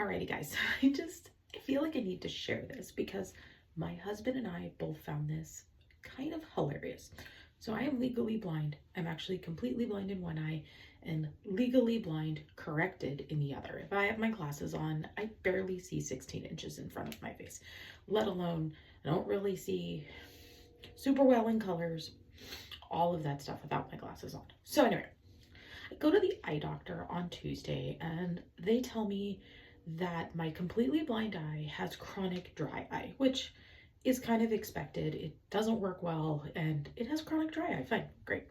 Alrighty guys, I feel like I need to share this because my husband and I both found this kind of hilarious. So I am legally blind. I'm actually completely blind in one eye and legally blind corrected in the other. If I have my glasses on, I barely see 16 inches in front of my face, let alone I don't really see super well in colors, all of that stuff without my glasses on. So anyway, I go to the eye doctor on Tuesday and they tell me that my completely blind eye has chronic dry eye, which is kind of expected. It doesn't work well and it has chronic dry eye. Fine, great.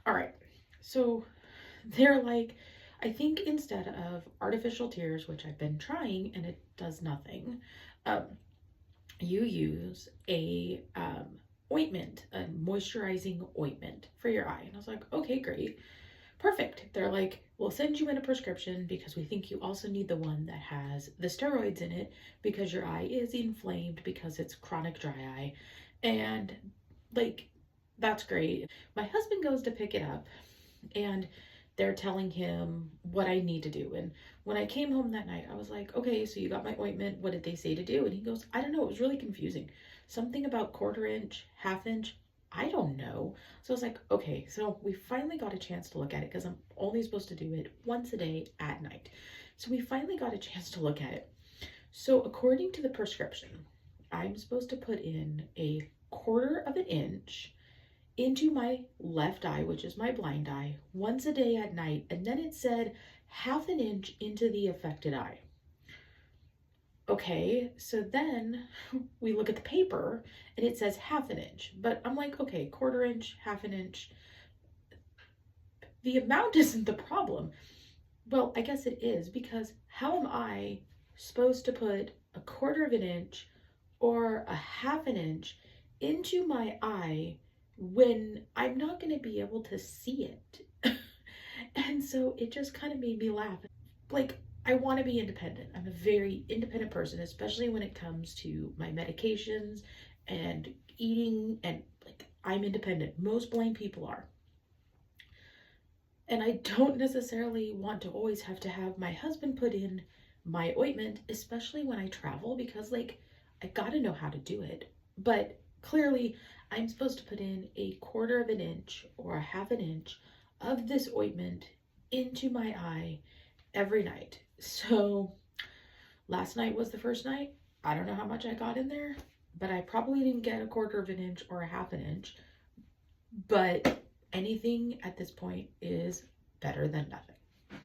All right. So they're like, I think instead of artificial tears, which I've been trying and it does nothing, um, you use a ointment, a moisturizing ointment for your eye. And I was like, okay, great. Perfect. They're like, we'll send you in a prescription because we think you also need the one that has the steroids in it because your eye is inflamed because it's chronic dry eye. And like, that's great. My husband goes to pick it up and they're telling him what I need to do. And when I came home that night, I was like, okay, so you got my ointment. What did they say to do? And he goes, I don't know. It was really confusing. Something about quarter inch, half inch. I don't know. So I was like, okay, so we finally got a chance to look at it because I'm only supposed to do it once a day at night. So we finally got a chance to look at it. So according to the prescription, I'm supposed to put in a quarter of an inch into my left eye, which is my blind eye, once a day at night. And then it said half an inch into the affected eye. Okay, so then we look at the paper and it says half an inch, but I'm like, okay, quarter inch, half an inch. The amount isn't the problem. Well, I guess it is, because how am I supposed to put a quarter of an inch or a half an inch into my eye when I'm not going to be able to see it? And so it just kind of made me laugh. Like, I want to be independent. I'm a very independent person, especially when it comes to my medications and eating, and like, I'm independent. Most blind people are. And I don't necessarily want to always have to have my husband put in my ointment, especially when I travel, because like, I gotta know how to do it. But clearly I'm supposed to put in a quarter of an inch or a half an inch of this ointment into my eye every night. So last night was the first night. I don't know how much I got in there, but I probably didn't get a quarter of an inch or a half an inch. But anything at this point is better than nothing.